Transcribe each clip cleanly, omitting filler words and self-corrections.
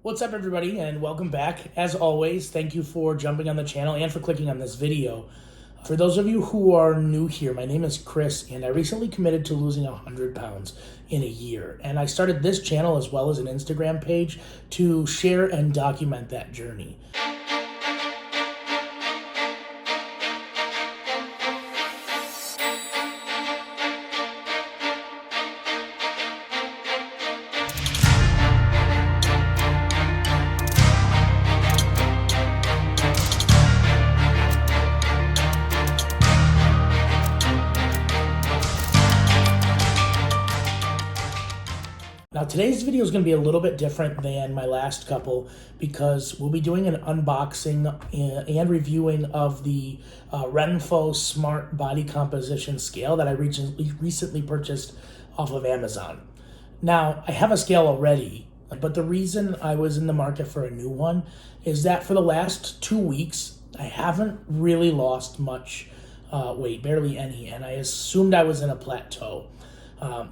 What's up, everybody, and welcome back. As always, thank you for jumping on the channel and for clicking on this video. For those of you who are new here, my name is Chris, and I recently committed to losing 100 pounds in a year. And I started this channel as well as an Instagram page to share and document that journey. Now, today's video is going to be a little bit different than my last couple because we'll be doing an unboxing and reviewing of the RENPHO Smart Body Composition Scale that I recently purchased off of Amazon. Now, I have a scale already, but the reason I was in the market for a new one is that for the last 2 weeks, I haven't really lost much weight, barely any, and I assumed I was in a plateau.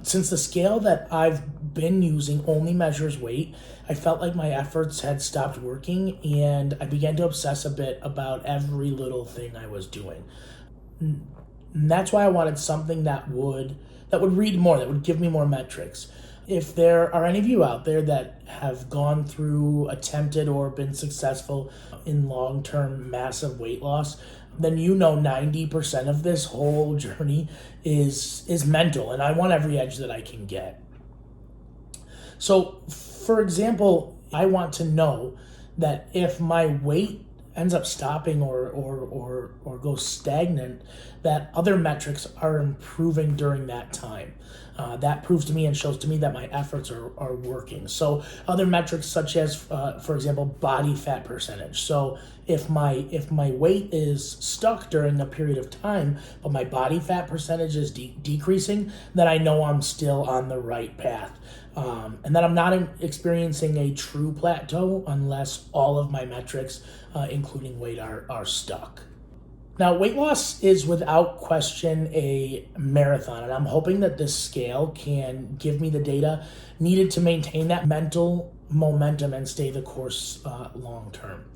Since the scale that I've been using only measures weight, I felt like my efforts had stopped working, and I began to obsess a bit about every little thing I was doing. And that's why I wanted something that would read more, that would give me more metrics. If there are any of you out there that have gone through, attempted, or been successful in long-term massive weight loss, then you know 90% of this whole journey is mental, and I want every edge that I can get. So, for example, I want to know that if my weight ends up stopping or goes stagnant, that other metrics are improving during that time. That proves to me and shows to me that my efforts are working. So other metrics such as, for example, body fat percentage. So if my weight is stuck during a period of time, but my body fat percentage is decreasing, then I know I'm still on the right path. And that I'm not experiencing a true plateau unless all of my metrics, including weight, are stuck. Now, weight loss is without question a marathon, and I'm hoping that this scale can give me the data needed to maintain that mental momentum and stay the course long term.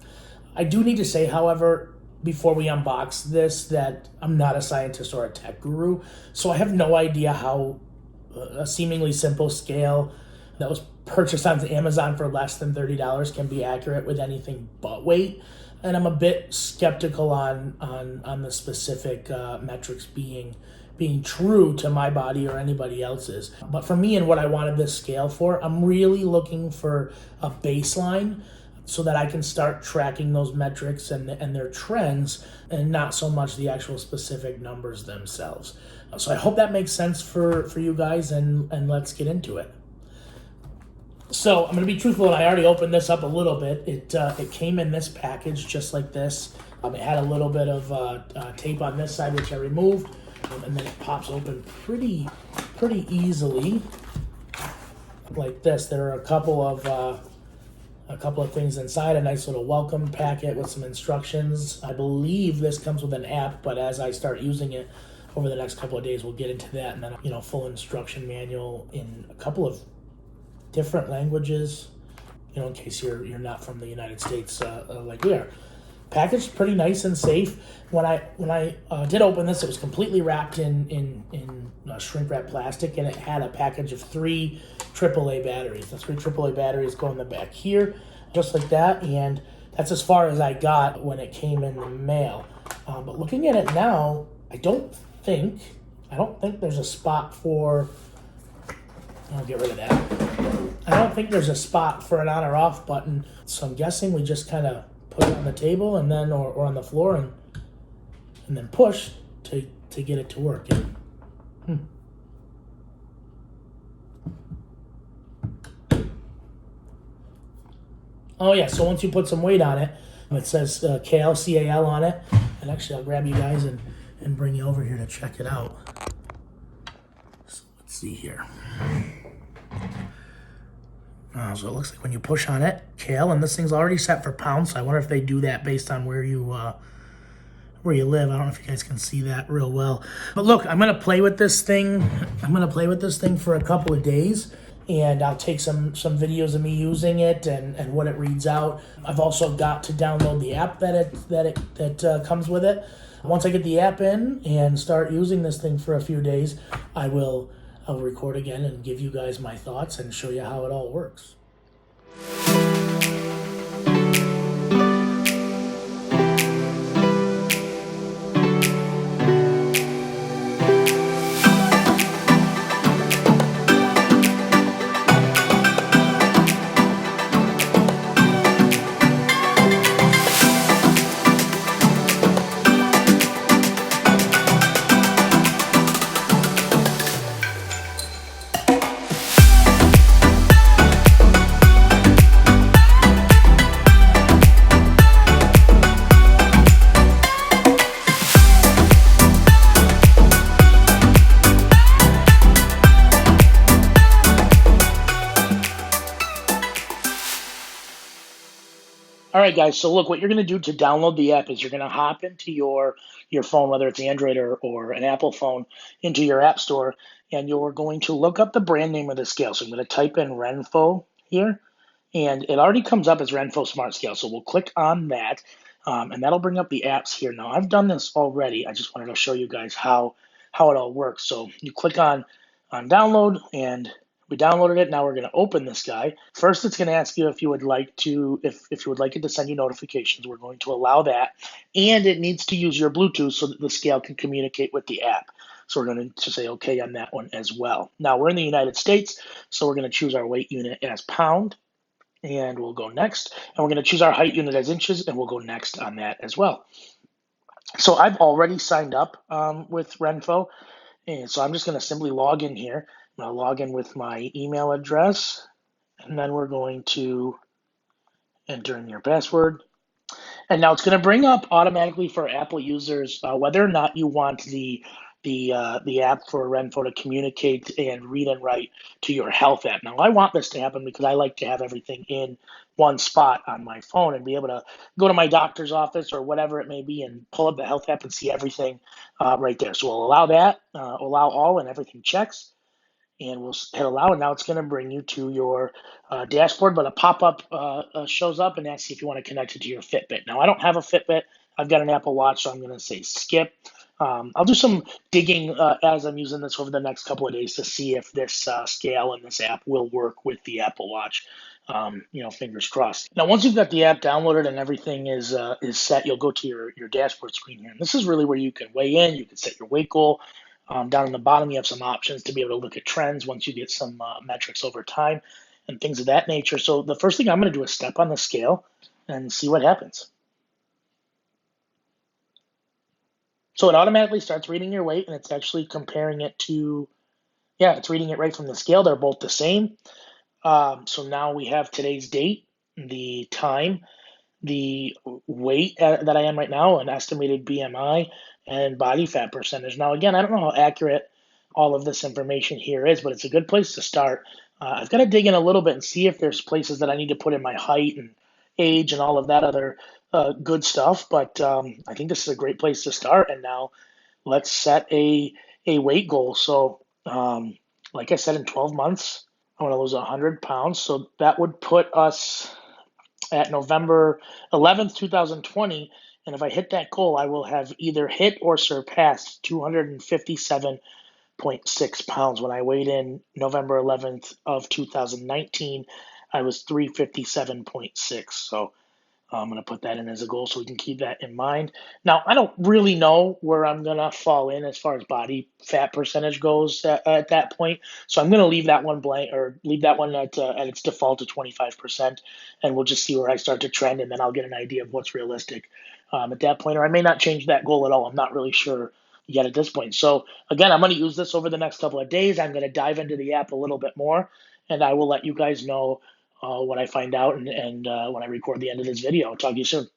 I do need to say, however, before we unbox this, that I'm not a scientist or a tech guru, so I have no idea how a seemingly simple scale that was purchased on Amazon for less than $30 can be accurate with anything but weight. And I'm a bit skeptical on the specific metrics being true to my body or anybody else's. But for me and what I wanted this scale for, I'm really looking for a baseline so that I can start tracking those metrics and their trends, and not so much the actual specific numbers themselves. So I hope that makes sense for you guys, and let's get into it. So I'm going to be truthful, and I already opened this up a little bit. It came in this package just like this. It had a little bit of tape on this side, which I removed, and then it pops open pretty easily like this. There are a couple of things inside, a nice little welcome packet with some instructions. I believe this comes with an app, but as I start using it over the next couple of days, we'll get into that, and then full instruction manual in a couple of different languages, in case you're not from the United States like we are. Packaged pretty nice and safe. When I did open this, it was completely wrapped in shrink wrap plastic, and it had a package of 3 AAA batteries. The 3 AAA batteries go in the back here, just like that, and that's as far as I got when it came in the mail. But looking at it now, I don't think there's a spot for. I'll get rid of that. I don't think there's a spot for an on or off button, so I'm guessing we just kind of put it on the table and then or on the floor and then push to get it to work. Oh yeah, so once you put some weight on it, it says CAL on it, and actually I'll grab you guys and bring you over here to check it out. So let's see here. So it looks like when you push on it, CAL, and this thing's already set for pounds, so I wonder if they do that based on where you live. I don't know if you guys can see that real well. But look, I'm going to play with this thing. For a couple of days and I'll take some videos of me using it and what it reads out. I've also got to download the app that comes with it. Once I get the app in and start using this thing for a few days, I'll record again and give you guys my thoughts and show you how it all works. All right, guys. So look, what you're going to do to download the app is you're going to hop into your phone, whether it's Android or an Apple phone, into your app store, and you're going to look up the brand name of the scale. So I'm going to type in RENPHO here, and it already comes up as RENPHO Smart Scale. So we'll click on that, and that'll bring up the apps here. Now I've done this already. I just wanted to show you guys how it all works. So you click on download, and we downloaded it. Now we're going to open this guy. First, it's going to ask you if you would like to, if you would like it to send you notifications. We're going to allow that, and it needs to use your Bluetooth so that the scale can communicate with the app. So we're going to say okay on that one as well. Now we're in the United States, so we're going to choose our weight unit as pound, and we'll go next. And we're going to choose our height unit as inches, and we'll go next on that as well. So I've already signed up with RENPHO, and so I'm just going to simply log in here. I'm going to log in with my email address, and then we're going to enter in your password. And now it's going to bring up automatically for Apple users whether or not you want the app for RENPHO to communicate and read and write to your health app. Now I want this to happen because I like to have everything in one spot on my phone and be able to go to my doctor's office or whatever it may be and pull up the health app and see everything right there. So we'll allow that, allow all, and everything checks. And we'll hit allow, and now it's going to bring you to your dashboard, but a pop-up shows up and asks you if you want to connect it to your Fitbit. Now, I don't have a Fitbit. I've got an Apple Watch, so I'm going to say skip. I'll do some digging as I'm using this over the next couple of days to see if this scale and this app will work with the Apple Watch. Fingers crossed. Now, once you've got the app downloaded and everything is set, you'll go to your dashboard screen here. And this is really where you can weigh in. You can set your weight goal. Down in the bottom, you have some options to be able to look at trends once you get some metrics over time and things of that nature. So the first thing I'm going to do is step on the scale and see what happens. So it automatically starts reading your weight, and it's actually comparing it to, it's reading it right from the scale. They're both the same. So now we have today's date, the time, the weight that I am right now, an estimated BMI, and body fat percentage. Now, again, I don't know how accurate all of this information here is, but it's a good place to start. I've got to dig in a little bit and see if there's places that I need to put in my height and age and all of that other good stuff, but I think this is a great place to start. And now let's set a weight goal. So like I said, in 12 months, I want to lose 100 pounds. So that would put us at November 11th, 2020. And if I hit that goal, I will have either hit or surpassed 257.6 pounds. When I weighed in November 11th of 2019, I was 357.6. So I'm going to put that in as a goal so we can keep that in mind. Now, I don't really know where I'm going to fall in as far as body fat percentage goes at that point. So I'm going to leave that one blank, or leave that one at its default to 25%. And we'll just see where I start to trend, and then I'll get an idea of what's realistic at that point. Or I may not change that goal at all. I'm not really sure yet at this point. So again, I'm going to use this over the next couple of days. I'm going to dive into the app a little bit more, and I will let you guys know what I find out and when I record the end of this video. I'll talk to you soon.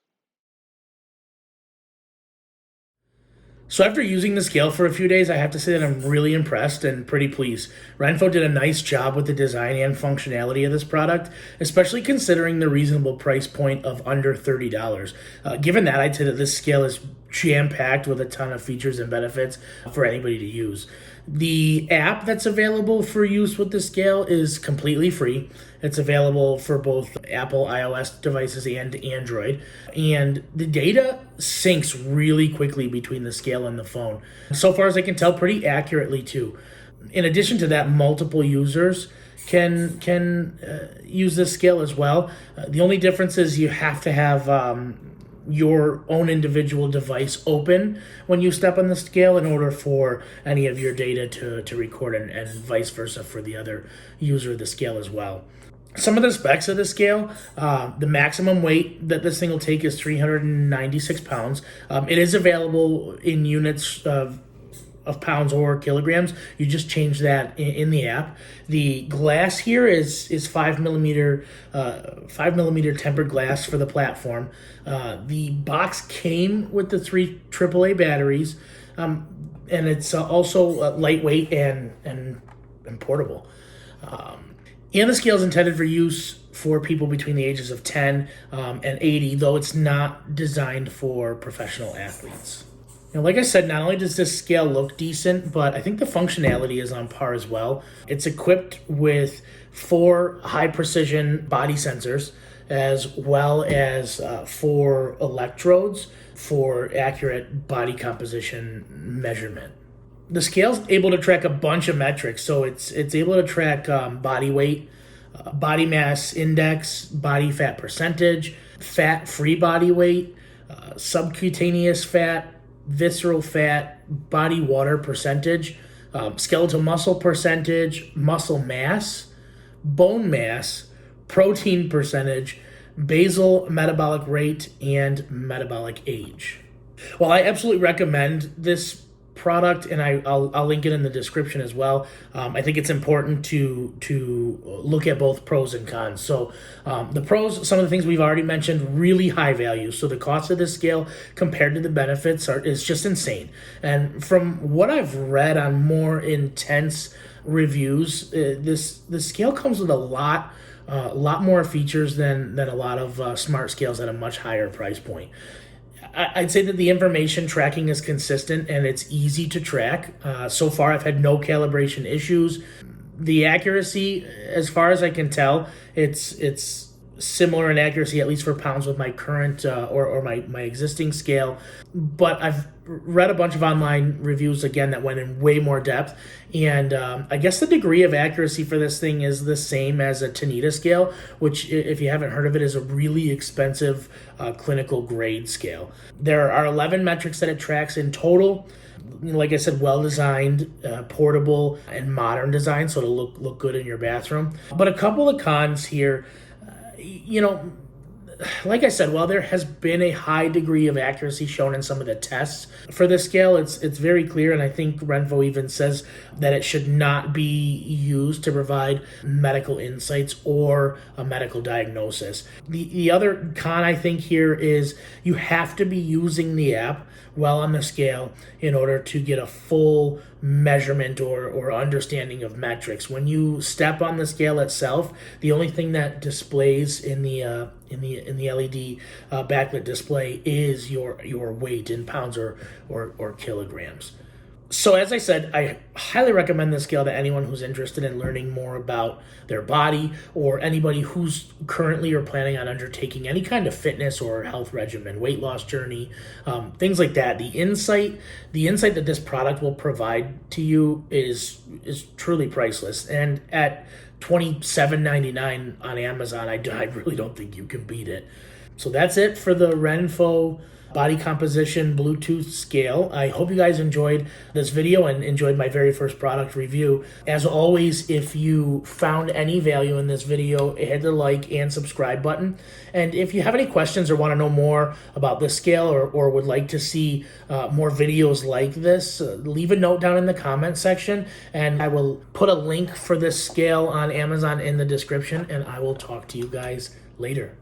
So after using the scale for a few days, I have to say that I'm really impressed and pretty pleased. RENPHO did a nice job with the design and functionality of this product, especially considering the reasonable price point of under $30. Given that, I'd say that this scale is jam-packed with a ton of features and benefits for anybody to use. The app that's available for use with the scale is completely free. It's available for both Apple iOS devices and Android. And the data syncs really quickly between the scale and the phone. So far as I can tell, pretty accurately too. In addition to that, multiple users can use this scale as well. The only difference is you have to have your own individual device open when you step on the scale in order for any of your data to record, and vice versa for the other user of the scale as well. Some of the specs of the scale, the maximum weight that this thing will take is 396 pounds. It is available in units of pounds or kilograms. You just change that in the app. The glass here is 5mm tempered glass for the platform. The box came with the 3 AAA batteries, and it's also lightweight and portable. And the scale is intended for use for people between the ages of 10 and 80, though it's not designed for professional athletes. Now, like I said, not only does this scale look decent, but I think the functionality is on par as well. It's equipped with 4 high-precision body sensors, as well as 4 electrodes for accurate body composition measurement. The scale's able to track a bunch of metrics, so it's able to track body weight, body mass index, body fat percentage, fat-free body weight, subcutaneous fat, visceral fat, body water percentage, skeletal muscle percentage, muscle mass, bone mass, protein percentage, basal metabolic rate, and metabolic age. Well, I absolutely recommend this product, and I'll link it in the description as well. I think it's important to look at both pros and cons. So the pros, some of the things we've already mentioned, really high value. So the cost of this scale compared to the benefits is just insane. And from what I've read on more intense reviews, this scale comes with a lot more features than a lot of smart scales at a much higher price point. I'd say that the information tracking is consistent and it's easy to track. So far, I've had no calibration issues. The accuracy, as far as I can tell, it's similar in accuracy, at least for pounds, with my current or my existing scale. But I've read a bunch of online reviews, again, that went in way more depth. And I guess the degree of accuracy for this thing is the same as a Tanita scale, which, if you haven't heard of it, is a really expensive clinical grade scale. There are 11 metrics that it tracks in total. Like I said, well-designed, portable, and modern design, so it'll look good in your bathroom. But a couple of cons here. Like I said, while there has been a high degree of accuracy shown in some of the tests for this scale, it's very clear, and I think RENPHO even says that it should not be used to provide medical insights or a medical diagnosis. The other con, I think, here is you have to be using the app while on the scale in order to get a full measurement or understanding of metrics. When you step on the scale itself, the only thing that displays in the LED backlit display is your weight in pounds or kilograms. So as I said, I highly recommend this scale to anyone who's interested in learning more about their body, or anybody who's currently or planning on undertaking any kind of fitness or health regimen, weight loss journey, things like that. The insight that this product will provide to you is truly priceless. And at $27.99 on Amazon, I really don't think you can beat it. So that's it for the RENPHO body composition Bluetooth scale. I hope you guys enjoyed this video and enjoyed my very first product review. As always, if you found any value in this video, hit the like and subscribe button. And if you have any questions or want to know more about this scale, or would like to see more videos like this, leave a note down in the comment section, and I will put a link for this scale on Amazon in the description, and I will talk to you guys later.